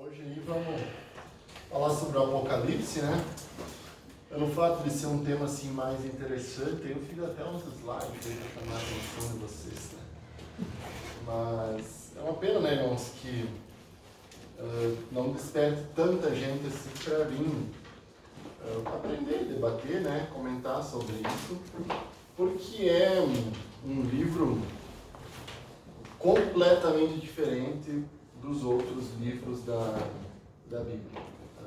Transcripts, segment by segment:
Hoje aí vamos falar sobre o Apocalipse, né? Pelo fato de ser um tema assim mais interessante, eu fiz até uns slides aí para chamar a atenção de vocês, né? Mas é uma pena, né, irmãos, que não desperte tanta gente assim para vir aprender, debater, né? Comentar sobre isso, porque é um livro completamente diferente dos outros livros da Bíblia.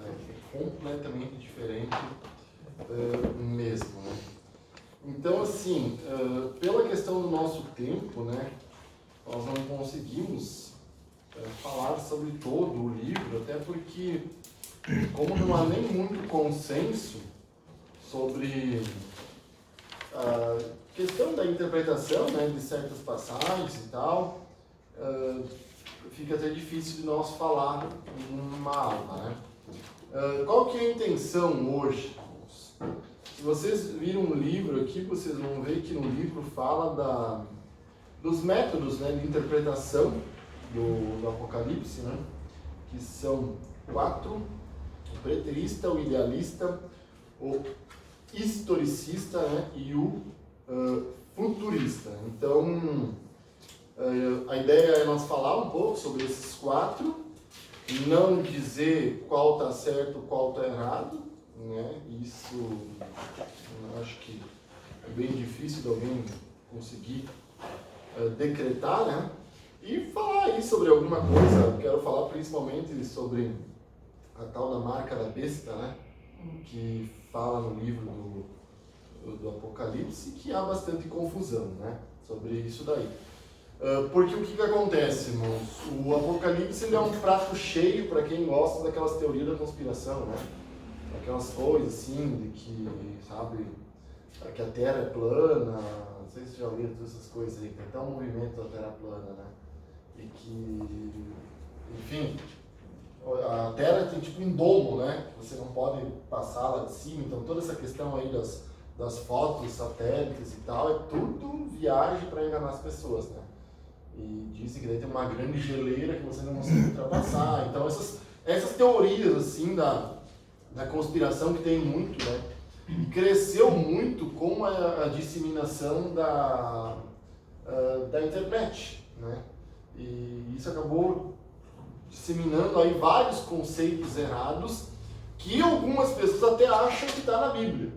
É completamente diferente mesmo, né? Então, assim, pela questão do nosso tempo, né, nós não conseguimos falar sobre todo o livro, até porque, como não há nem muito consenso sobre a questão da interpretação, né, de certas passagens e tal, fica até difícil de nós falar numa aula, né? Qual que é a intenção hoje? Se vocês viram um livro aqui, vocês vão ver que no livro fala dos métodos, né, de interpretação do Apocalipse, né? Que são 4: o preterista, o idealista, o historicista, né, e o futurista. Então, a ideia é nós falar um pouco sobre esses 4, não dizer qual está certo, qual está errado, né? Isso eu acho que é bem difícil de alguém conseguir decretar, né? E falar aí sobre alguma coisa. Quero falar principalmente sobre a tal da marca da besta, né? Que fala no livro do Apocalipse, que há bastante confusão, né, sobre isso daí. Porque o que acontece, irmãos? O Apocalipse ele é um prato cheio para quem gosta daquelas teorias da conspiração, né? Aquelas coisas assim, de que, sabe, que a Terra é plana, não sei se você já ouviu todas essas coisas aí, tem até um movimento da Terra plana, né? E que, enfim, a Terra tem tipo um domo, né? Você não pode passar lá de cima, então toda essa questão aí das fotos, satélites e tal, é tudo viagem para enganar as pessoas, né? E dizem que daí tem uma grande geleira que você não consegue ultrapassar. Então essas teorias assim da conspiração que tem muito, né? E cresceu muito com a disseminação da internet, né? E isso acabou disseminando aí vários conceitos errados que algumas pessoas até acham que está na Bíblia,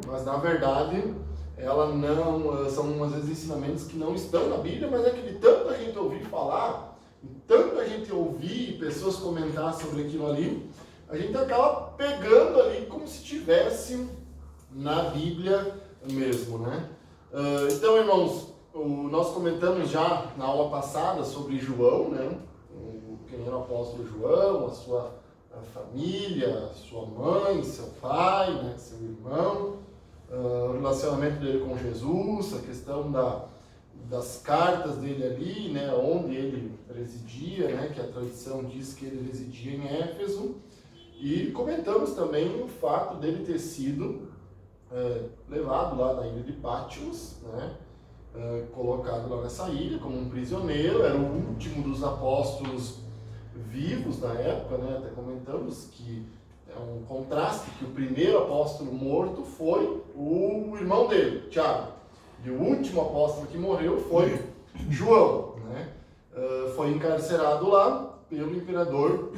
mas na verdade ela não, são às vezes ensinamentos que não estão na Bíblia, mas é que de tanta gente ouvir falar, de tanta gente ouvir pessoas comentar sobre aquilo ali, a gente acaba pegando ali como se estivesse na Bíblia mesmo, né? Então, irmãos, nós comentamos já na aula passada sobre João, né? Quem era o apóstolo João, a sua família, sua mãe, seu pai, né? Seu irmão, o relacionamento dele com Jesus, a questão das cartas dele ali, né, onde ele residia, né, que a tradição diz que ele residia em Éfeso, e comentamos também o fato dele ter sido levado lá na ilha de Patmos, né, colocado lá nessa ilha como um prisioneiro, era o último dos apóstolos vivos na época, né, até comentamos que é um contraste, que o primeiro apóstolo morto foi o irmão dele, Tiago. E o último apóstolo que morreu foi João, né? Foi encarcerado lá pelo imperador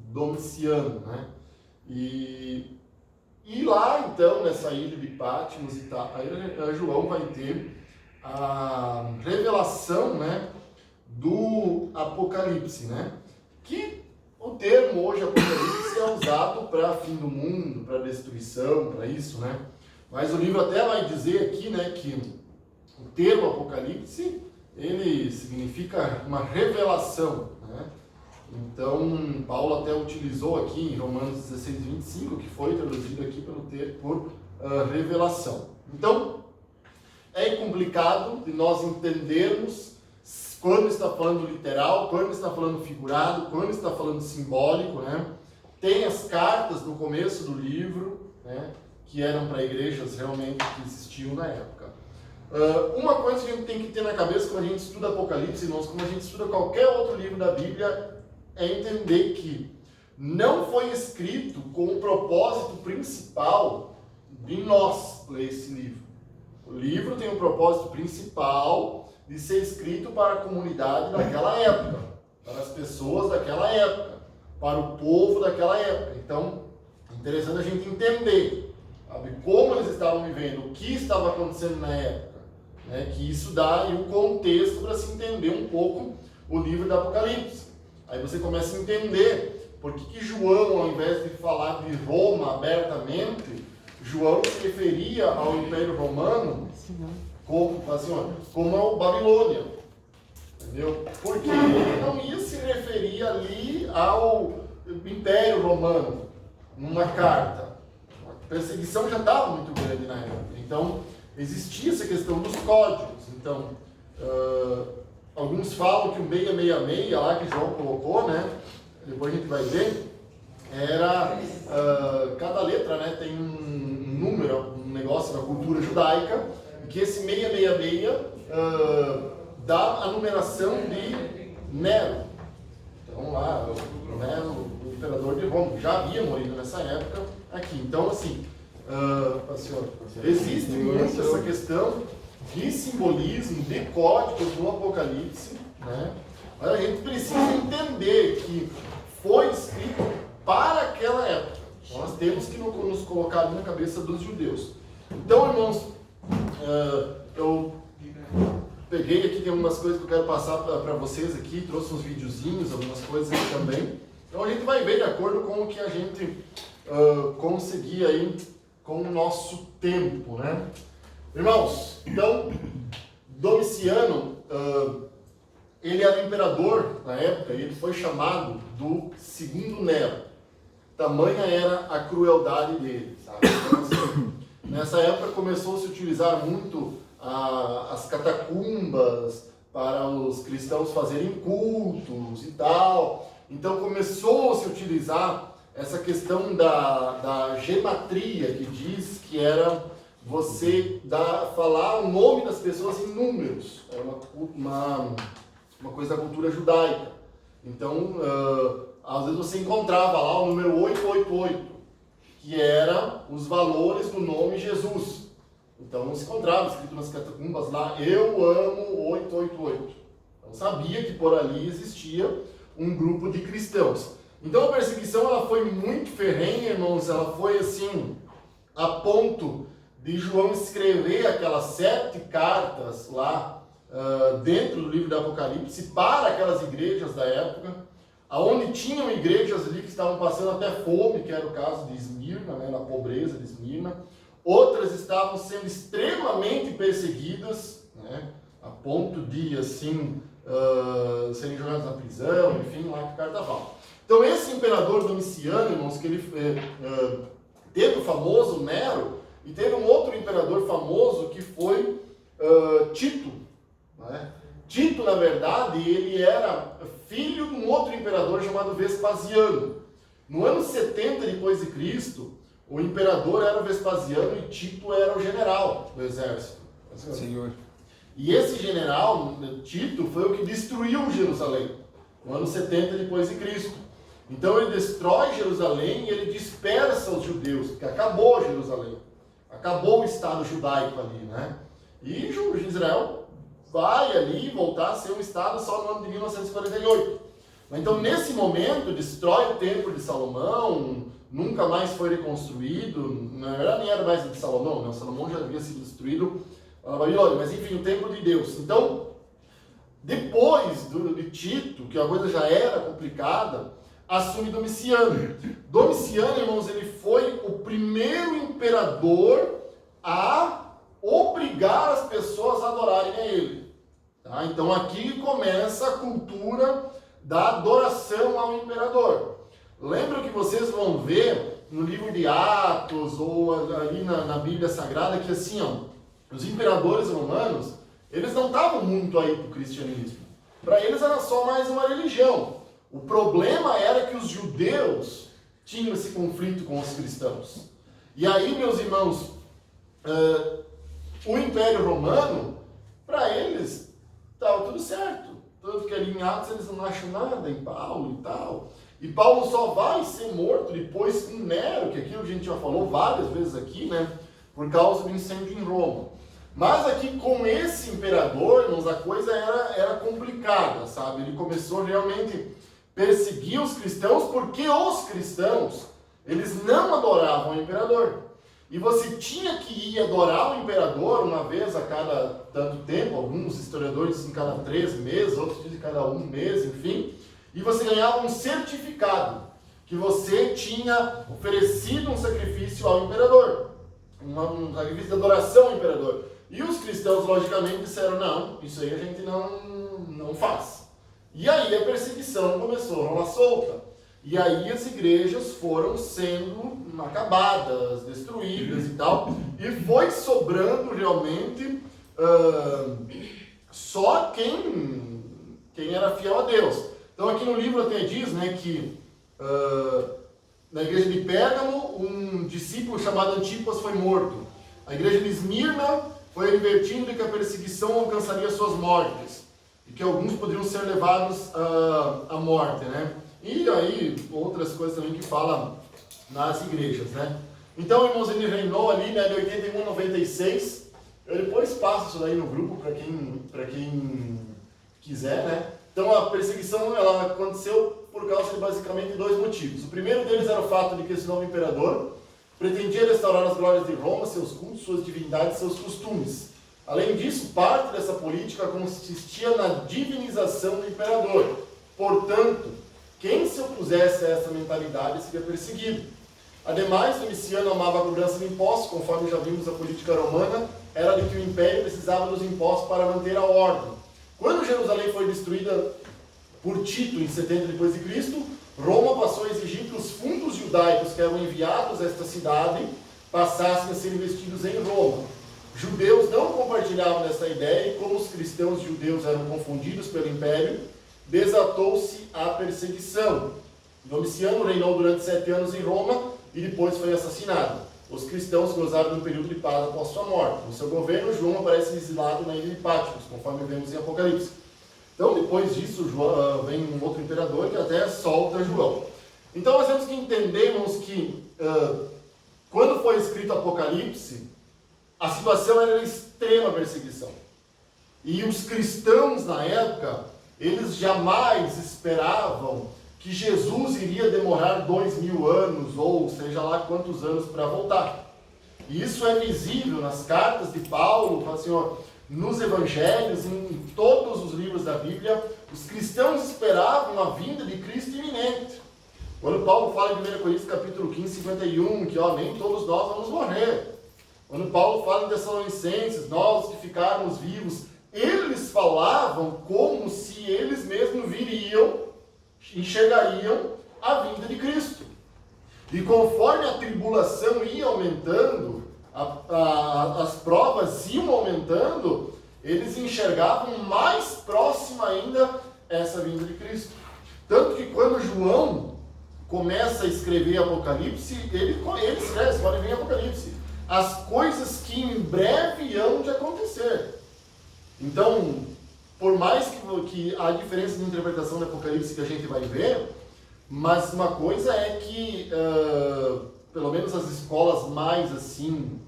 Domiciano, né? E lá, então, nessa ilha de Patmos e tal, aí João vai ter a revelação, né, do Apocalipse, né? Que o termo hoje Apocalipse é usado para fim do mundo, para destruição, para isso, né? Mas o livro até vai dizer aqui, né, que o termo Apocalipse, ele significa uma revelação, né? Então, Paulo até utilizou aqui em Romanos 16:25, que foi traduzido aqui por revelação. Então, é complicado de nós entendermos quando está falando literal, quando está falando figurado, quando está falando simbólico, né? Tem as cartas no começo do livro, né, que eram para igrejas realmente que existiam na época. Uma coisa que a gente tem que ter na cabeça quando a gente estuda Apocalipse, irmãos, como a gente estuda qualquer outro livro da Bíblia, é entender que não foi escrito com o propósito principal de nós ler esse livro. O livro tem o propósito principal de ser escrito para a comunidade daquela época, para as pessoas daquela época, para o povo daquela época. Então, é interessante a gente entender, sabe, como eles estavam vivendo, o que estava acontecendo na época, né, que isso dá aí um contexto para se entender um pouco o livro do Apocalipse. Aí você começa a entender por que João, ao invés de falar de Roma abertamente, João se referia ao Império Romano como, assim, como ao Babilônia. Entendeu? Porque ele não ia se referir ali ao Império Romano numa carta. A perseguição já estava muito grande na época. Então, existia essa questão dos códigos. Então, alguns falam que o 666 lá que João colocou, né? Depois a gente vai ver, era cada letra, né, tem um número, um negócio da cultura judaica, que esse 666 dá a numeração de Nero. Então lá, Nero, o imperador de Roma, já havia morrido nessa época aqui. Então, assim, existe muito essa questão de simbolismo, de códigos no Apocalipse, né? Mas a gente precisa entender que foi escrito para aquela época. Nós temos que nos colocar na cabeça dos judeus. Então, irmãos, eu peguei aqui, tem algumas coisas que eu quero passar para vocês aqui, trouxe uns videozinhos, algumas coisas aqui também. Então a gente vai ver de acordo com o que a gente conseguir aí com o nosso tempo, né? Irmãos, então, Domiciano, ele era imperador na época, e ele foi chamado do segundo Nero. Tamanha era a crueldade dele, sabe? Então, assim, nessa época começou a se utilizar muito as catacumbas para os cristãos fazerem cultos e tal. Então começou a se utilizar essa questão da gematria, que diz que era você falar o nome das pessoas em números. Era uma coisa da cultura judaica. Então, às vezes você encontrava lá o número 888, que era os valores do nome Jesus. Então, se encontrava escrito nas catacumbas lá, eu amo 888. Então, sabia que por ali existia um grupo de cristãos. Então, a perseguição ela foi muito ferrenha, irmãos. Ela foi assim, a ponto de João escrever aquelas 7 cartas lá dentro do livro do Apocalipse para aquelas igrejas da época, aonde tinham igrejas ali que estavam passando até fome, que era o caso de Esmirna, né, na pobreza de Esmirna. Outras estavam sendo extremamente perseguidas, né, a ponto de, assim, serem jogadas na prisão, enfim, lá que o carta fala. Então, esse imperador Domiciano, irmãos, que ele teve o famoso Nero, e teve um outro imperador famoso que foi Tito, né? Tito, na verdade, ele era filho de um outro imperador chamado Vespasiano. No ano 70 depois de Cristo, o imperador era o Vespasiano e Tito era o general do exército. Senhor. E esse general, Tito, foi o que destruiu Jerusalém, no ano 70 depois de Cristo. Então ele destrói Jerusalém e ele dispersa os judeus, porque acabou Jerusalém. Acabou o Estado judaico ali, né? E Israel vai ali voltar a ser um Estado só no ano de 1948. Então, nesse momento, destrói o Templo de Salomão, nunca mais foi reconstruído. Na verdade, nem era mais de Salomão, né? Salomão já havia sido destruído na Babilônia, mas enfim, o Templo de Deus. Então, depois de Tito, que a coisa já era complicada, assume Domiciano. Domiciano, irmãos, ele foi o primeiro imperador a obrigar as pessoas a adorarem a ele. Tá? Então aqui começa a cultura da adoração ao imperador. Lembra que vocês vão ver no livro de Atos ou ali na Bíblia Sagrada que assim, os imperadores romanos, eles não estavam muito aí para o cristianismo. Para eles era só mais uma religião. O problema era que os judeus tinham esse conflito com os cristãos. E aí, meus irmãos, o Império Romano, para eles, estava tudo certo. Tanto que ali em Atos eles não acham nada em Paulo e tal. E Paulo só vai ser morto depois com Nero, que aquilo a gente já falou várias vezes aqui, né? Por causa do incêndio em Roma. Mas aqui com esse imperador, irmãos, a coisa era complicada, sabe? Ele começou realmente a perseguir os cristãos, porque os cristãos, eles não adoravam o imperador. E você tinha que ir adorar o imperador uma vez a cada tanto tempo, alguns historiadores dizem cada 3 meses, outros dizem cada 1 mês, enfim. E você ganhava um certificado que você tinha oferecido um sacrifício ao imperador, um sacrifício de adoração ao imperador. E os cristãos, logicamente, disseram, não, isso aí a gente não faz. E aí a perseguição começou a rolar solta. E aí as igrejas foram sendo acabadas, destruídas e tal. E foi sobrando realmente só quem era fiel a Deus. Então aqui no livro até diz, né, que na igreja de Pérgamo um discípulo chamado Antipas foi morto. A igreja de Esmirna foi advertindo de que a perseguição alcançaria suas mortes. E que alguns poderiam ser levados à morte, né? E aí, outras coisas também que falam nas igrejas, né? Então, irmãos, ele reinou ali, né, de 81 a 96. Eu depois passo isso daí no grupo para quem quiser, né? Então, a perseguição, ela aconteceu por causa de basicamente 2 motivos. O primeiro deles era o fato de que esse novo imperador pretendia restaurar as glórias de Roma, seus cultos, suas divindades, seus costumes. Além disso, parte dessa política consistia na divinização do imperador. Portanto, quem se opusesse a essa mentalidade seria perseguido. Ademais, Domiciano amava a cobrança de impostos, conforme já vimos a política romana, era de que o império precisava dos impostos para manter a ordem. Quando Jerusalém foi destruída por Tito em 70 d.C., Roma passou a exigir que os fundos judaicos que eram enviados a esta cidade passassem a ser investidos em Roma. Judeus não compartilhavam dessa ideia e, como os cristãos judeus eram confundidos pelo império, desatou-se a perseguição. Domiciano reinou durante 7 anos em Roma e depois foi assassinado. Os cristãos gozaram de um período de paz após sua morte. No seu governo, João aparece exilado na ilha de Patmos, conforme vemos em Apocalipse. Então, depois disso, vem um outro imperador que até solta João. Então, nós temos que entendermos que, quando foi escrito Apocalipse, a situação era de extrema perseguição. E os cristãos, na época, eles jamais esperavam que Jesus iria demorar 2000 anos, ou seja lá quantos anos, para voltar. E isso é visível nas cartas de Paulo, fala assim, ó, nos evangelhos, em todos os livros da Bíblia, os cristãos esperavam a vinda de Cristo iminente. Quando Paulo fala em 1 Coríntios capítulo 15, 51, que nem todos nós vamos morrer. Quando Paulo fala em Tessalonicenses, nós que ficarmos vivos, eles falavam como se eles mesmos viriam, enxergariam a vinda de Cristo. E conforme a tribulação ia aumentando, as provas iam aumentando, eles enxergavam mais próximo ainda essa vinda de Cristo. Tanto que quando João começa a escrever Apocalipse, ele escreve, pode vir Apocalipse, as coisas que em breve hão de acontecer. Então, por mais que há diferença de interpretação do Apocalipse que a gente vai ver, mas uma coisa é que, pelo menos as escolas mais assim,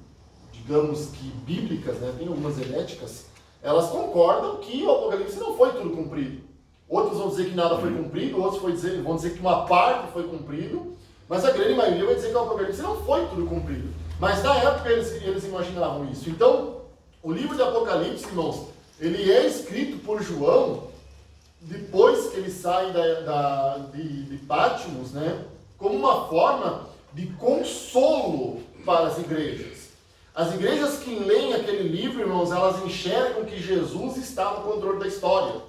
digamos que bíblicas, né, tem algumas heréticas, elas concordam que o Apocalipse não foi tudo cumprido. Outros vão dizer que nada foi cumprido, outros vão dizer que uma parte foi cumprido, mas a grande maioria vai dizer que o Apocalipse não foi tudo cumprido. Mas na época eles imaginavam isso. Então, o livro de Apocalipse, irmãos, ele é escrito por João depois que ele sai de Patmos, né, como uma forma de consolo para as igrejas. As igrejas que leem aquele livro, irmãos, elas enxergam que Jesus está no controle da história.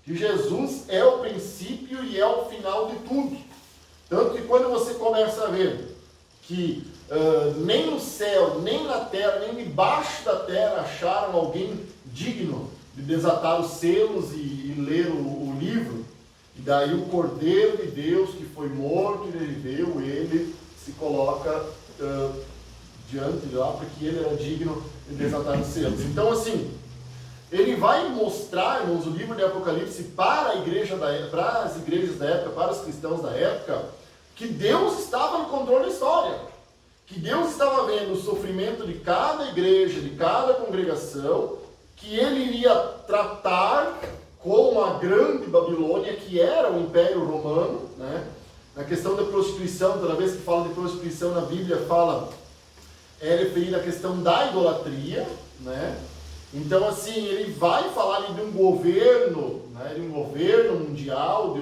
Que Jesus é o princípio e é o final de tudo. Tanto que quando você começa a ver que nem no céu, nem na terra, nem debaixo da terra acharam alguém digno de desatar os selos e ler o livro, e daí o Cordeiro de Deus que foi morto e reviveu, ele se coloca diante de lá, porque ele era digno de desatar os selos. Então, assim, ele vai mostrar, irmãos, o livro de Apocalipse para a igreja para as igrejas da época, para os cristãos da época, que Deus estava no controle da história. Que Deus estava vendo o sofrimento de cada igreja, de cada congregação, que ele iria tratar com a grande Babilônia, que era o Império Romano, né? Na questão da prostituição, toda vez que fala de prostituição na Bíblia, é referido à questão da idolatria, né? Então, assim, ele vai falar ali de um governo, né? De um governo mundial, de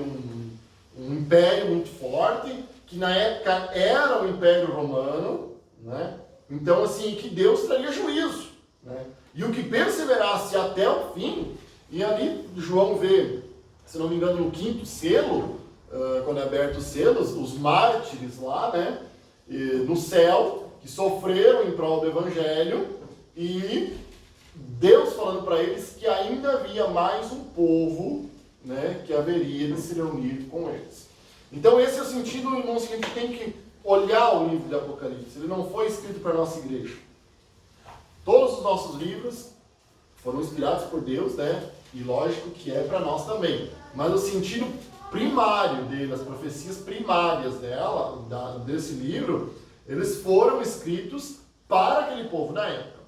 um império muito forte, que na época era o Império Romano, né? Então, assim, que Deus traria juízo, né? E o que perseverasse até o fim, e ali João vê, se não me engano, no 5º selo, quando é aberto os selos, os mártires lá, né? No céu, que sofreram em prol do Evangelho, e Deus falando para eles que ainda havia mais um povo, né? Que haveria de se reunir com eles. Então esse é o sentido, irmãos, que a gente tem que olhar o livro de Apocalipse. Ele não foi escrito para a nossa igreja. Todos os nossos livros foram inspirados por Deus, né? E lógico que é para nós também. Mas o sentido primário dele, as profecias primárias desse livro, eles foram escritos para aquele povo da época.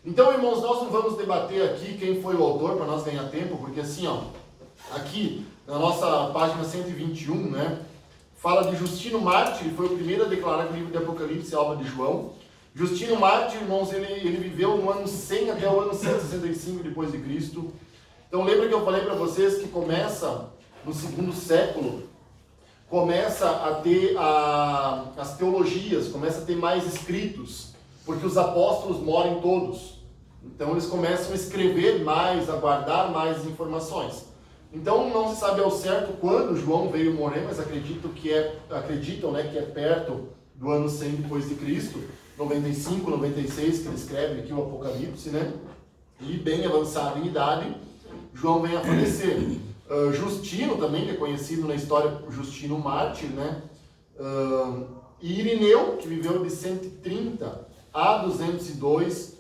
Então, irmãos, nós não vamos debater aqui quem foi o autor para nós ganhar tempo, porque assim, ó, aqui na nossa página 121, né? Fala de Justino Mártir, foi o primeiro a declarar que o livro de Apocalipse é obra de João. Justino Mártir, irmãos, ele viveu no ano 100 até o ano 165 depois de Cristo. Então lembra que eu falei para vocês que começa no 2º século, começa a ter as teologias, começa a ter mais escritos, porque os apóstolos moram todos. Então eles começam a escrever mais, a guardar mais informações. Então não se sabe ao certo quando João veio morrer, mas acreditam, né, que é perto do ano 100 depois de Cristo, 95, 96, que ele escreve aqui o Apocalipse, né? E bem avançado em idade, João vem a falecer. Justino também, que é conhecido na história por Justino Mártir, né? E Irineu, que viveu de 130 a 202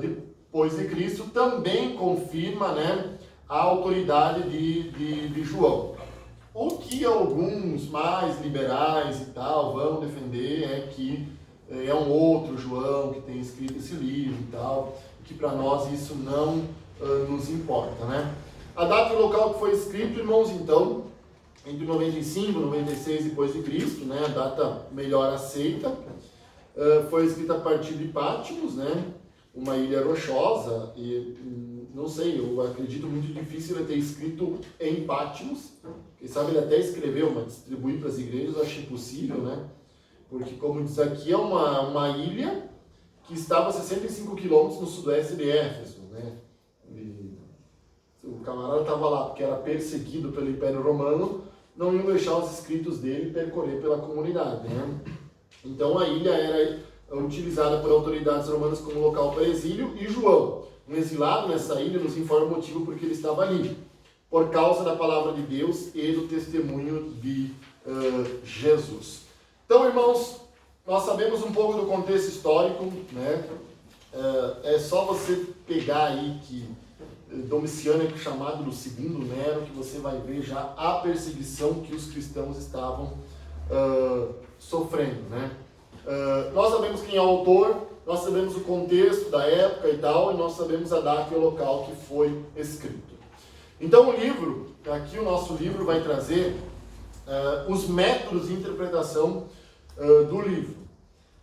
depois de Cristo, também confirma, né, a autoridade de João. O que alguns mais liberais e tal vão defender é que é um outro João que tem escrito esse livro e tal, que para nós isso não nos importa, né? A data e o local que foi escrito, irmãos, então, entre 95 e 96 depois de Cristo, né, a data melhor aceita, foi escrita a partir de Patmos, né, uma ilha rochosa, e não sei, eu acredito muito difícil ele ter escrito em Patmos. Quem sabe ele até escreveu, mas distribuir para as igrejas eu acho impossível, né? Porque, como diz aqui, é uma ilha que estava a 65 quilômetros no sudoeste de Éfeso, né? E o camarada estava lá porque era perseguido pelo Império Romano, não iam deixar os escritos dele percorrer pela comunidade, né? Então a ilha era utilizada por autoridades romanas como local para exílio, e João, um exilado nessa ilha, nos informa o motivo por que ele estava ali, por causa da palavra de Deus e do testemunho de Jesus. Então, irmãos, nós sabemos um pouco do contexto histórico, né? É só você pegar aí que Domiciano é chamado do segundo Nero, que você vai ver já a perseguição que os cristãos estavam sofrendo, né? Nós sabemos quem é o autor, nós sabemos o contexto da época e tal, e nós sabemos a data e o local que foi escrito. Então o livro, aqui o nosso livro vai trazer os métodos de interpretação do livro.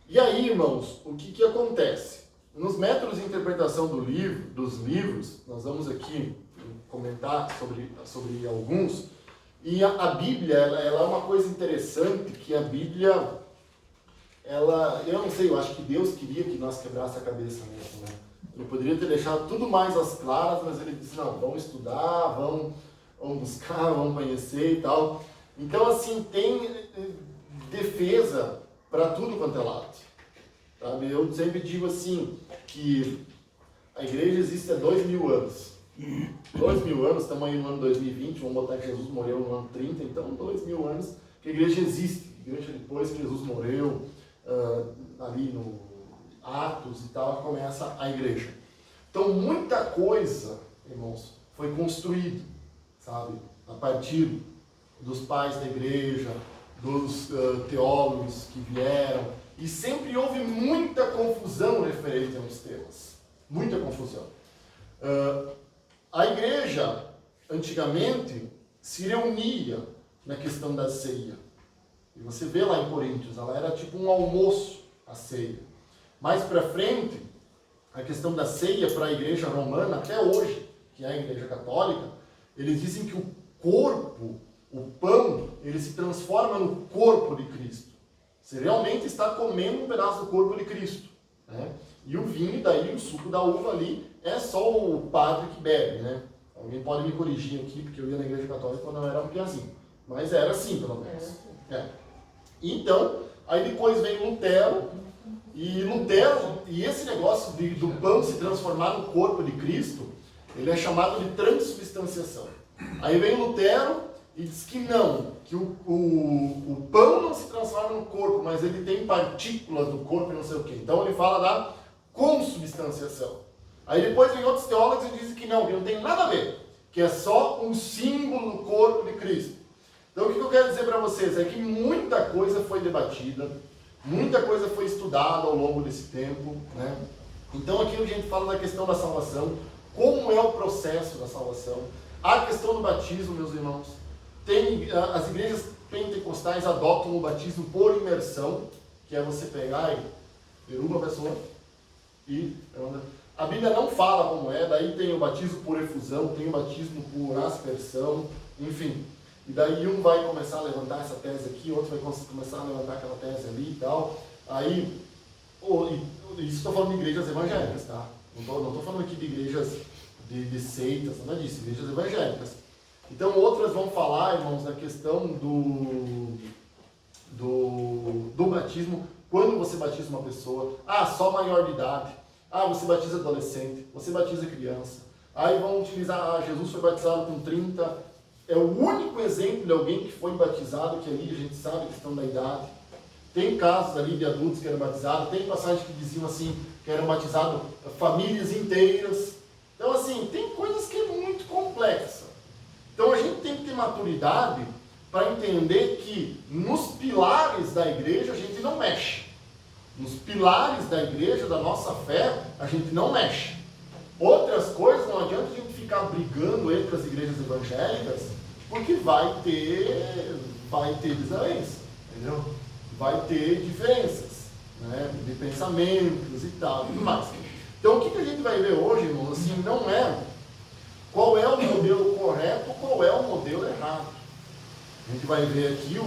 E aí, irmãos, o que acontece? Nos métodos de interpretação dos livros, nós vamos aqui comentar sobre alguns, e a Bíblia, ela é uma coisa interessante, que a Bíblia, eu não sei, eu acho que Deus queria que nós quebrássemos a cabeça mesmo, né? Ele poderia ter deixado tudo mais às claras, mas ele disse, não, vamos estudar, vamos buscar, vamos conhecer e tal. Então, assim, tem defesa para tudo quanto é lado. Sabe? Eu sempre digo assim, que a igreja existe há 2000 anos. 2000 anos, estamos aí no ano 2020, vamos botar que Jesus morreu no ano 30, então 2000 anos que a igreja existe. A igreja, depois que Jesus morreu, ali no Atos e tal, começa a igreja. Então muita coisa irmãos, foi construído, sabe, a partir dos pais da igreja, dos teólogos que vieram, e sempre houve muita confusão referente aos temas, muita confusão. A igreja, antigamente, se reunia na questão da ceia, e você vê lá em Coríntios, ela era tipo um almoço, a ceia. Mais para frente, a questão da ceia para a igreja romana, até hoje, que é a igreja católica, eles dizem que o corpo, o pão, ele se transforma no corpo de Cristo. Você realmente está comendo um pedaço do corpo de Cristo, né? E o vinho, daí o suco da uva ali, é só o padre que bebe, né? Alguém pode me corrigir aqui, porque eu ia na igreja católica quando eu era um piazinho. Mas era assim, pelo menos. Então, aí depois vem Lutero, e esse negócio do pão se transformar no corpo de Cristo, ele é chamado de transubstanciação. Aí vem Lutero e diz que não, que o pão não se transforma no corpo, mas ele tem partículas do corpo e não sei o quê. Então ele fala da consubstanciação. Aí depois vem outros teólogos e dizem que não tem nada a ver, que é só um símbolo do corpo de Cristo. Então o que eu quero dizer para vocês é que muita coisa foi debatida, muita coisa foi estudada ao longo desse tempo, né? Então aqui a gente fala da questão da salvação, como é o processo da salvação, a questão do batismo, meus irmãos. As igrejas pentecostais adotam o batismo por imersão, que é você pegar e uma pessoa e a Bíblia não fala como é, daí tem o batismo por efusão, tem o batismo por aspersão, enfim. E daí um vai começar a levantar essa tese aqui, outro vai começar a levantar aquela tese ali e tal. Aí, isso estou falando de igrejas evangélicas, tá? Não estou falando aqui de igrejas de seitas, nada disso, igrejas evangélicas. Então outras vão falar, irmãos, da questão do batismo, quando você batiza uma pessoa, só maior de idade, você batiza adolescente, você batiza criança. Aí vão utilizar, Jesus foi batizado com 30, é o único exemplo de alguém que foi batizado, que ali a gente sabe a questão da idade. Tem casos ali de adultos que eram batizados, tem passagens que diziam assim, que eram batizados famílias inteiras. Então assim, tem coisas que é muito complexa. Então a gente tem que ter maturidade para entender que nos pilares da igreja a gente não mexe. Nos pilares da igreja, da nossa fé, a gente não mexe. Outras coisas, não adianta a gente ficar brigando entre as igrejas evangélicas, porque vai ter desavença, entendeu? Vai ter diferenças, né, de pensamentos e tal, tudo mais. Então o que a gente vai ver hoje, irmãos, assim, não é qual é o modelo correto, qual é o modelo errado. A gente vai ver aqui,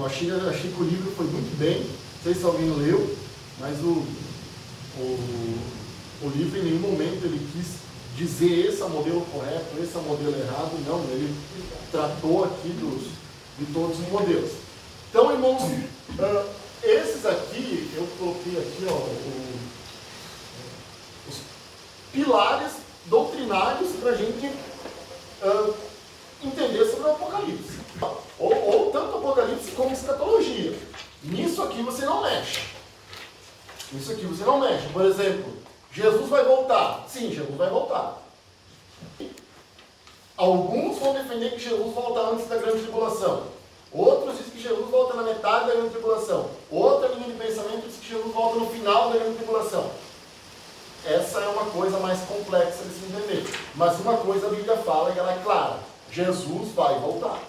achei que o livro foi muito bem, não sei se alguém leu, mas o livro em nenhum momento ele quis dizer esse é o modelo correto, esse é o modelo errado, não, ele tratou aqui de todos os modelos. Então, irmãos, esses aqui, eu coloquei aqui, os pilares doutrinários para a gente entender sobre o Apocalipse. Ou tanto Apocalipse como escatologia. Nisso aqui você não mexe. Isso aqui você não mexe. Por exemplo, Jesus vai voltar. Sim, Jesus vai voltar. Alguns vão defender que Jesus volta antes da grande tribulação. Outros dizem que Jesus volta na metade da grande tribulação. Outra linha de pensamento diz que Jesus volta no final da grande tribulação. Essa é uma coisa mais complexa de se entender. Mas uma coisa a Bíblia fala e ela é clara. Jesus vai voltar.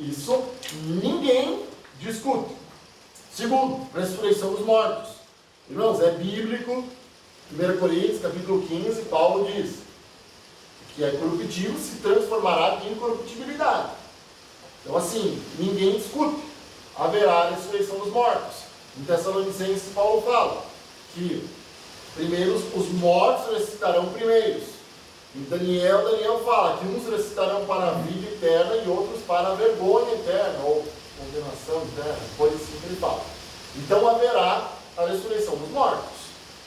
Isso ninguém discute. Segundo, ressurreição dos mortos. Irmãos, é bíblico. 1 Coríntios, capítulo 15, Paulo diz que é corruptível se transformará em incorruptibilidade. Então assim, ninguém discute. Haverá a ressurreição dos mortos. Em Tessalonicenses, Paulo fala que primeiro os mortos ressuscitarão primeiros. Em Daniel fala que uns ressuscitarão para a vida eterna e outros para a vergonha eterna, ou condenação eterna, coisa assim que ele fala. Então haverá a ressurreição dos mortos.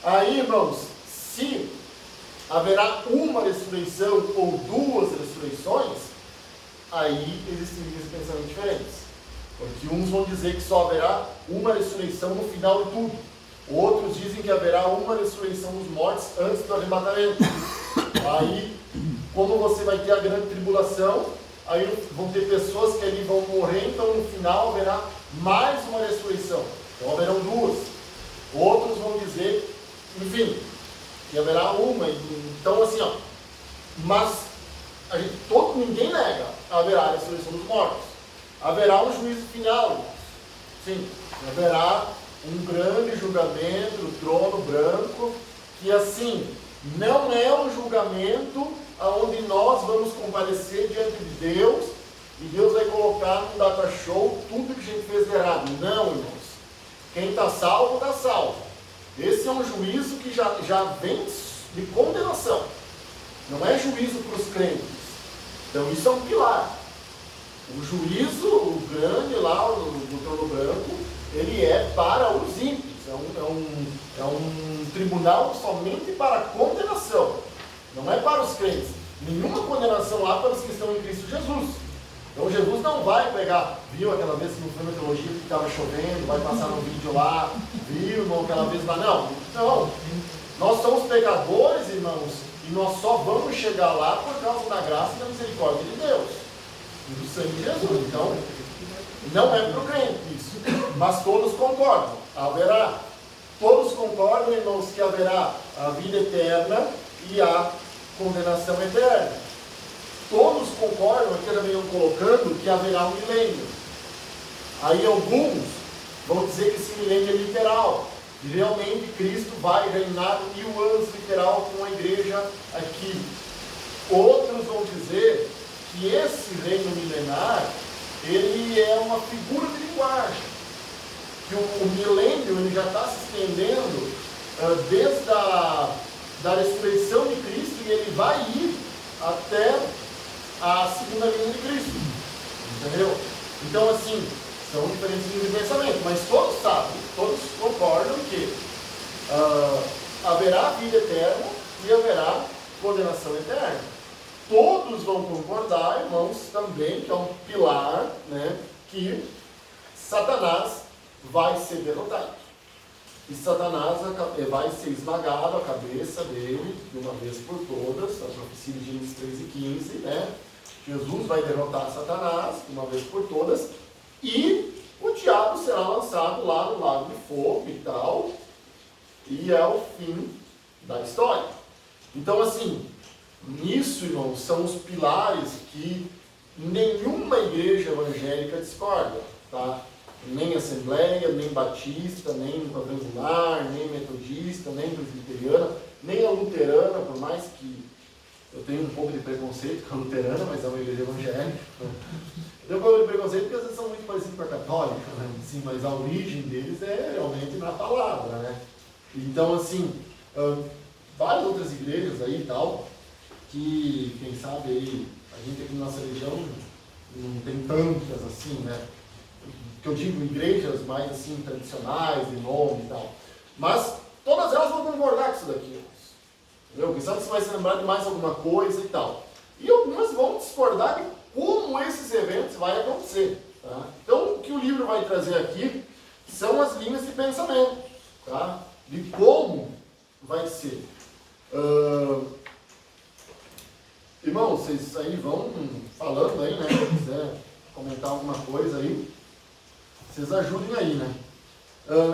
Aí, irmãos, se haverá uma ressurreição ou duas ressurreições, aí existem linhas de pensamento diferentes. Porque uns vão dizer que só haverá uma ressurreição no final de tudo. Outros dizem que haverá uma ressurreição dos mortos antes do arrebatamento. Aí como você vai ter a grande tribulação, aí vão ter pessoas que ali vão morrer, então no final haverá mais uma ressurreição. Então haverão duas. Outros vão dizer, enfim, que haverá uma. Então assim, ó, mas ninguém nega, haverá a ressurreição dos mortos. Haverá um juízo final. Sim, haverá um grande julgamento do trono branco, que assim, não é um julgamento onde nós vamos comparecer diante de Deus e Deus vai colocar no data show tudo que a gente fez de errado. Não, irmãos. Quem está salvo, está salvo. Esse é um juízo que já vem de condenação. Não é juízo para os crentes. Então isso é um pilar. O juízo, o grande lá, do trono branco, ele é para os ímpios. É um tribunal somente para condenação. Não é para os crentes. Nenhuma condenação lá para os que estão em Cristo Jesus. Então Jesus não vai pegar, viu aquela vez que não foi na teologia que estava chovendo, vai passar no vídeo lá, viu aquela vez lá, não. Nós somos pecadores, irmãos, e nós só vamos chegar lá por causa da graça e da misericórdia de Deus. E do sangue de Jesus. Então, não é para o crente isso. Mas todos concordam. Todos concordam, irmãos, que haverá a vida eterna e a condenação eterna. Todos concordam, aqui também estão colocando, que haverá um milênio. Aí alguns vão dizer que esse milênio é literal. E realmente Cristo vai reinar 1000 anos literal com a igreja aqui. Outros vão dizer que esse reino milenar, ele é uma figura de linguagem. Que o milênio ele já está se estendendo desde da ressurreição de Cristo e ele vai ir até a segunda vinda de Cristo. Entendeu? Então, assim, são diferentes níveis de pensamento, mas todos sabem, todos concordam que haverá vida eterna e haverá condenação eterna. Todos vão concordar, irmãos, também, que é um pilar, né, que Satanás vai ser derrotado. E Satanás vai ser esmagado, a cabeça dele, de uma vez por todas, a profecia de Gênesis 3:15, né? Jesus vai derrotar Satanás, de uma vez por todas, e o diabo será lançado lá no lago de fogo e tal, e é o fim da história. Então, assim, nisso, irmãos, são os pilares que nenhuma igreja evangélica discorda, tá? Nem Assembleia, nem Batista, nem Quadrangular, nem Metodista, nem Presbiteriana, nem a Luterana, por mais que eu tenha um pouco de preconceito com a Luterana, mas é uma igreja evangélica. Eu tenho um pouco de preconceito porque às vezes são muito parecidos com a Católica, né? Sim, mas a origem deles é realmente na palavra, né? Então, assim, várias outras igrejas aí e tal, que, quem sabe aí, a gente aqui na nossa região não tem tantas assim, né? Que eu digo igrejas mais assim, tradicionais, de nome e tal. Mas todas elas vão concordar com isso daqui. Entendeu? Quem sabe você vai se lembrar de mais alguma coisa e tal. E algumas vão discordar de como esses eventos vão acontecer. Tá? Então, o que o livro vai trazer aqui são as linhas de pensamento. Tá? De como vai ser. Irmãos, vocês aí vão falando aí, né? Se quiser comentar alguma coisa aí, vocês ajudem aí, né?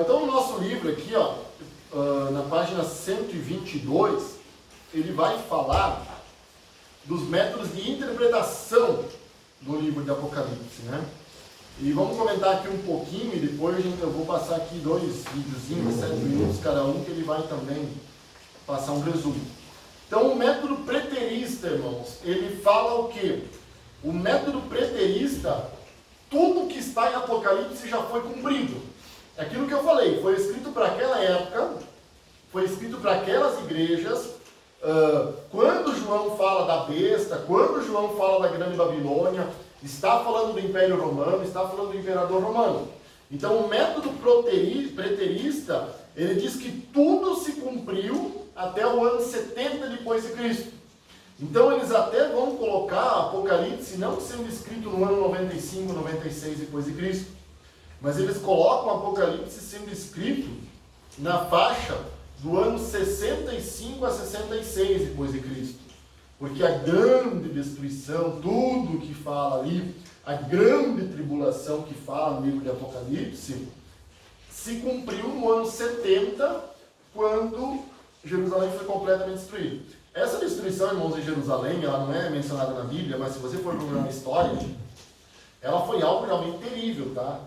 Então, o nosso livro aqui, ó, na página 122, ele vai falar dos métodos de interpretação do livro de Apocalipse, né? E vamos comentar aqui um pouquinho e depois eu vou passar aqui 2 videozinhos, 7 minutos cada um, que ele vai também passar um resumo. Então, o método preterista, irmãos, ele fala o quê? O método preterista, tudo que está em Apocalipse já foi cumprido. É aquilo que eu falei, foi escrito para aquela época, foi escrito para aquelas igrejas. Quando João fala da besta, quando João fala da grande Babilônia, está falando do Império Romano, está falando do Imperador Romano. Então, o método preterista, ele diz que tudo se cumpriu até o ano 70 depois de Cristo. Então eles até vão colocar Apocalipse não sendo escrito no ano 95, 96 depois de Cristo, mas eles colocam Apocalipse sendo escrito na faixa do ano 65 a 66 depois de Cristo. Porque a grande destruição, tudo que fala ali, a grande tribulação que fala no livro de Apocalipse, se cumpriu no ano 70, quando Jerusalém foi completamente destruída. Essa destruição, irmãos, em Jerusalém, ela não é mencionada na Bíblia, mas se você for procurar na história, ela foi algo realmente terrível, tá?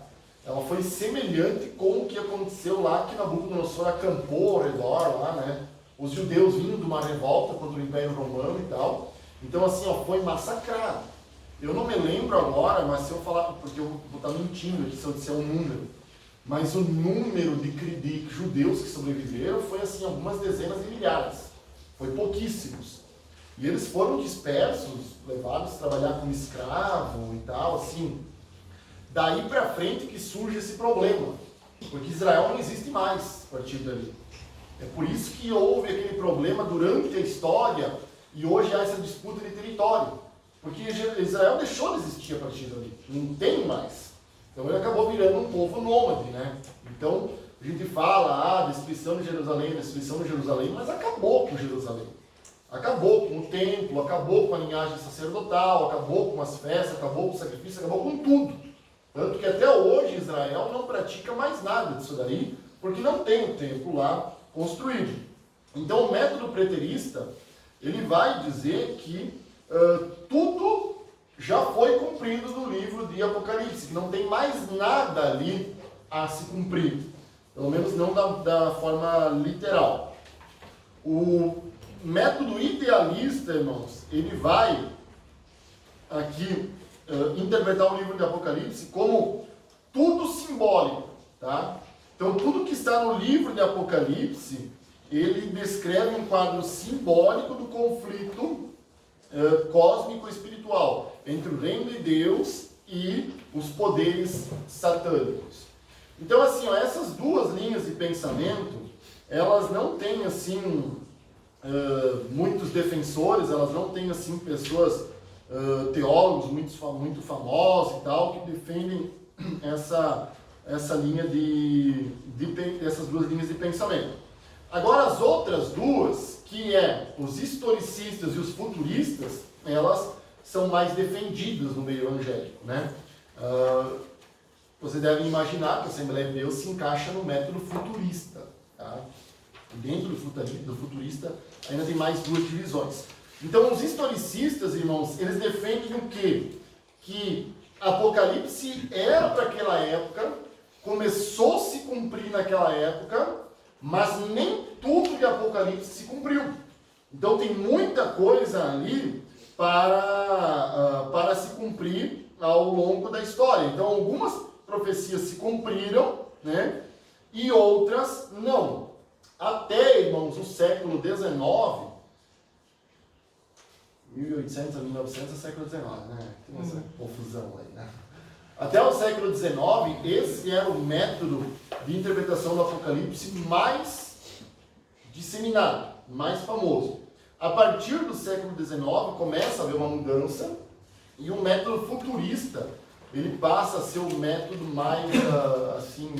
Ela foi semelhante com o que aconteceu lá, que Nabucodonosor acampou ao redor lá, né? Os judeus vindo de uma revolta contra o Império Romano e tal. Então, assim, ó, foi massacrado. Eu não me lembro agora, mas se eu falar, porque eu vou estar mentindo aqui se eu disser um número, mas o número de judeus que sobreviveram foi, assim, algumas dezenas de milhares. Foi pouquíssimos. E eles foram dispersos, levados a trabalhar como escravo e tal, assim. Daí para frente que surge esse problema, porque Israel não existe mais a partir dali. É por isso que houve aquele problema durante a história e hoje há essa disputa de território. Porque Israel deixou de existir a partir dali, não tem mais. Então ele acabou virando um povo nômade, né? Então a gente fala, destruição de Jerusalém, mas acabou com Jerusalém. Acabou com o templo, acabou com a linhagem sacerdotal, acabou com as festas, acabou com o sacrifício, acabou com tudo. Tanto que até hoje Israel não pratica mais nada disso daí, porque não tem o templo lá construído. Então o método preterista, ele vai dizer que tudo já foi cumprido no livro de Apocalipse, que não tem mais nada ali a se cumprir. Pelo menos não da forma literal. O método idealista, irmãos, ele vai aqui interpretar o livro de Apocalipse como tudo simbólico, tá? Então, tudo que está no livro de Apocalipse, ele descreve um quadro simbólico do conflito cósmico e espiritual entre o reino de Deus e os poderes satânicos. Então, assim, essas duas linhas de pensamento, elas não têm, assim, muitos defensores, elas não têm, assim, pessoas, teólogos muito famosos e tal, que defendem essa linha essas duas linhas de pensamento. Agora, as outras duas, que é os historicistas e os futuristas, elas são mais defendidas no meio evangélico, né? Você deve imaginar que a Assembleia de Deus se encaixa no método futurista, tá? Dentro do futurista ainda tem mais duas divisões. Então, os historicistas, irmãos, eles defendem o quê? Que Apocalipse era para aquela época, começou a se cumprir naquela época, mas nem tudo de Apocalipse se cumpriu. Então, tem muita coisa ali para se cumprir ao longo da história. Então, algumas profecias se cumpriram, né? E outras não. Até, irmãos, o século XIX, 1800 a 1900 é século XIX, né? Tem essa confusão aí, né? Até o século XIX, esse era o método de interpretação do Apocalipse mais disseminado, mais famoso. A partir do século XIX, começa a haver uma mudança e o método futurista, ele passa a ser o método mais, assim,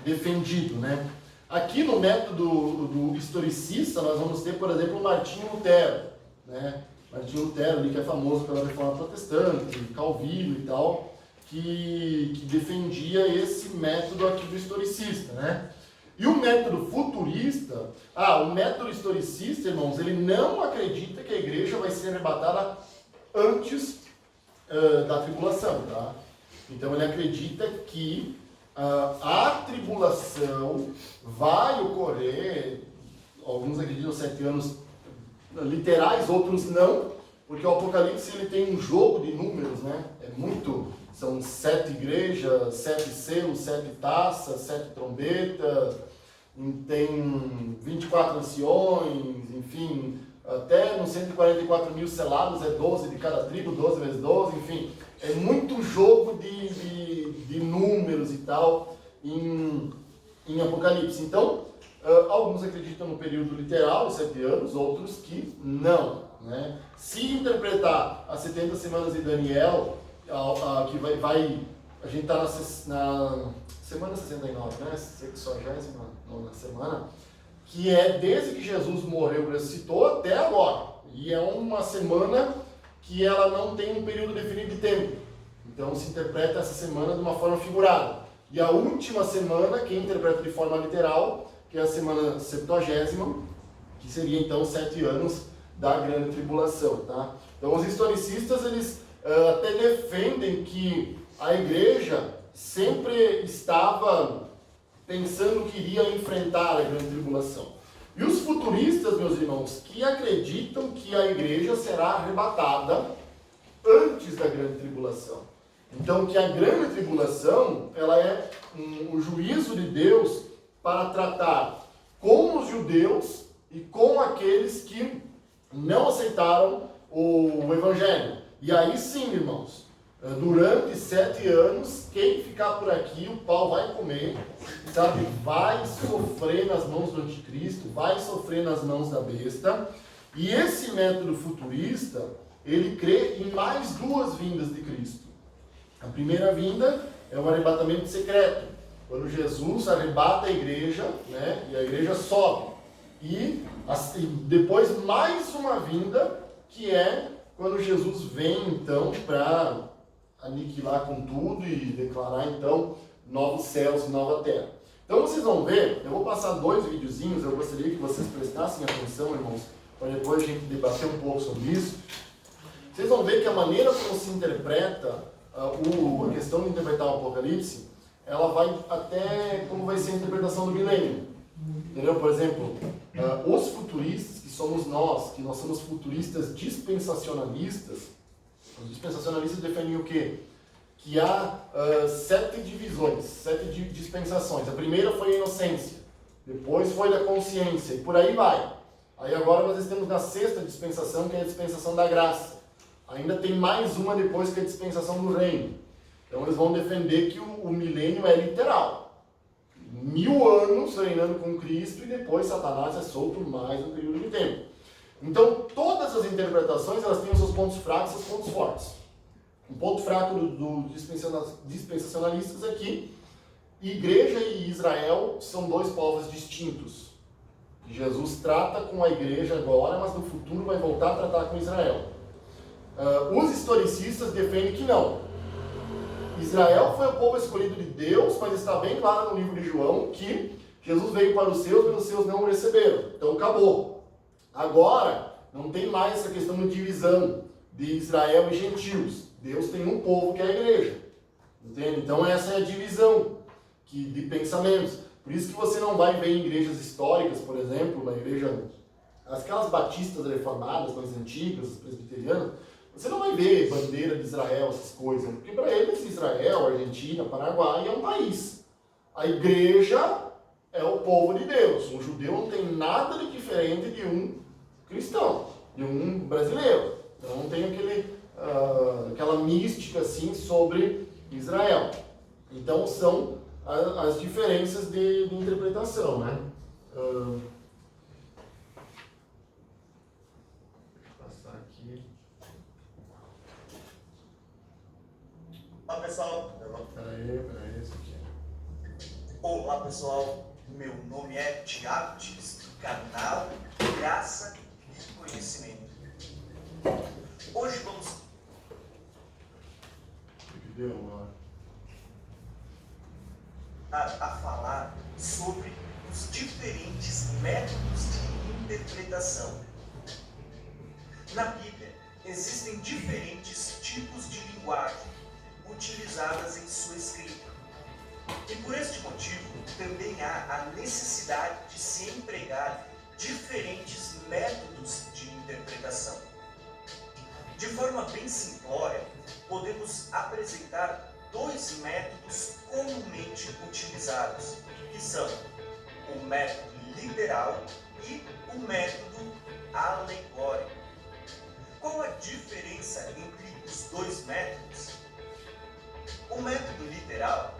defendido, né? Aqui no método do historicista, nós vamos ter, por exemplo, Martinho Lutero, né? Martinho Lutero, ali, que é famoso pela reforma protestante, Calvino e tal, que defendia esse método aqui do historicista, né? E o método futurista, o método historicista, irmãos, ele não acredita que a igreja vai ser arrebatada antes da tribulação, tá? Então ele acredita que a tribulação vai ocorrer, alguns acreditam 7 anos literais, outros não, porque o Apocalipse ele tem um jogo de números, né? São 7 igrejas, 7 selos, 7 taças, 7 trombetas, tem 24 anciões, enfim, até nos 144 mil selados é 12 de cada tribo, 12 vezes 12, enfim, é muito jogo de números e tal em Apocalipse. Então, alguns acreditam no período literal, 7 anos, outros que não, né? Se interpretar as 70 semanas de Daniel, que a gente está na semana 69, né? 69ª semana, que é desde que Jesus morreu e ressuscitou até agora. E é uma semana que ela não tem um período definido de tempo. Então se interpreta essa semana de uma forma figurada. E a última semana, quem interpreta de forma literal, que é a semana 70ª, que seria então 7 anos da grande tribulação. Tá? Então os historicistas, eles até defendem que a igreja sempre estava pensando que iria enfrentar a grande tribulação. E os futuristas, meus irmãos, que acreditam que a igreja será arrebatada antes da grande tribulação. Então, que a grande tribulação, ela é o juízo de Deus para tratar com os judeus e com aqueles que não aceitaram o evangelho. E aí sim, irmãos, durante 7 anos, quem ficar por aqui, o pau vai comer, sabe? Vai sofrer nas mãos do anticristo, vai sofrer nas mãos da besta. E esse método futurista, ele crê em mais 2 vindas de Cristo. A primeira vinda é o arrebatamento secreto, quando Jesus arrebata a igreja, né? E a igreja sobe. E depois mais uma vinda, que é quando Jesus vem então para aniquilar com tudo e declarar então novos céus e nova terra. Então vocês vão ver, eu vou passar 2 videozinhos, eu gostaria que vocês prestassem atenção, irmãos, para depois a gente debater um pouco sobre isso. Vocês vão ver que a maneira como se interpreta a questão de interpretar o Apocalipse, ela vai até como vai ser a interpretação do milênio. Entendeu? Por exemplo, os futuristas, que somos nós, que nós somos futuristas dispensacionalistas, os dispensacionalistas defendem o quê? Que há 7 divisões, 7 dispensações. A primeira foi a inocência, depois foi da consciência, e por aí vai. Aí agora nós estamos na 6ª dispensação, que é a dispensação da graça. Ainda tem mais uma depois, que é a dispensação do reino. Então eles vão defender que o milênio é literal. 1000 anos reinando com Cristo e depois Satanás é solto mais um período de tempo. Então todas as interpretações, elas têm os seus pontos fracos e os seus pontos fortes. Um ponto fraco dos dispensacionalistas é que igreja e Israel são 2 povos distintos. Jesus trata com a igreja agora, mas no futuro vai voltar a tratar com Israel. Os historicistas defendem que não. Israel foi o povo escolhido de Deus, mas está bem claro no livro de João que Jesus veio para os seus, mas os seus não o receberam. Então acabou. Agora, não tem mais essa questão de divisão de Israel e gentios. Deus tem um povo que é a igreja. Entende? Então essa é a divisão de pensamentos. Por isso que você não vai ver em igrejas históricas, por exemplo, uma igreja, aquelas batistas reformadas, mais antigas, presbiterianas, você não vai ver bandeira de Israel, essas coisas, porque para eles Israel, Argentina, Paraguai é um país. A igreja é o povo de Deus. Um judeu não tem nada de diferente de um cristão, de um brasileiro. Então não tem aquela mística assim sobre Israel. Então são as diferenças de interpretação, né? Passar aqui. Olá pessoal, Peraí, isso aqui. Olá pessoal, meu nome é Thiago Dias, do canal Graça e Conhecimento. Hoje vamos a falar sobre os diferentes métodos de interpretação. Na Bíblia existem diferentes tipos de linguagem utilizadas em sua escrita. E por este motivo, também há a necessidade de se empregar diferentes métodos de interpretação. De forma bem simplória, podemos apresentar 2 métodos comumente utilizados, que são o método literal e o método alegórico. Qual a diferença entre os 2 métodos? O método literal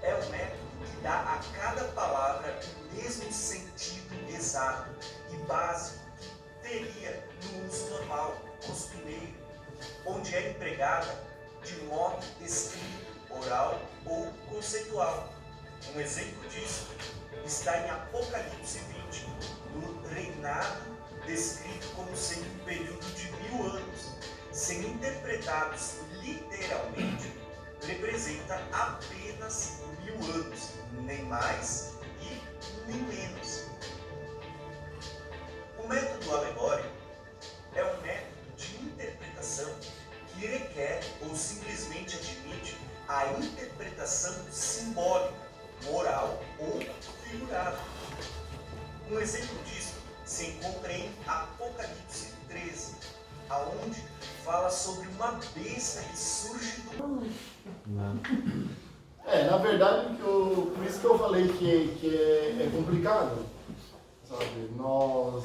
é o método que dá a cada palavra o mesmo sentido exato e básico que teria no uso normal, costumeiro, onde é empregada de modo escrito, oral ou conceitual. Um exemplo disso está em Apocalipse 20, no reinado descrito como sendo um período de 1000 anos, sendo interpretados literalmente, representa apenas 1000 anos, nem mais e nem menos. O método alegórico é um método de interpretação que requer ou simplesmente admite a interpretação simbólica, moral ou figurada. Um exemplo disso se encontra em Apocalipse 13, aonde fala sobre uma besta que surge do... Na verdade, por isso que eu falei que é complicado, sabe? Nós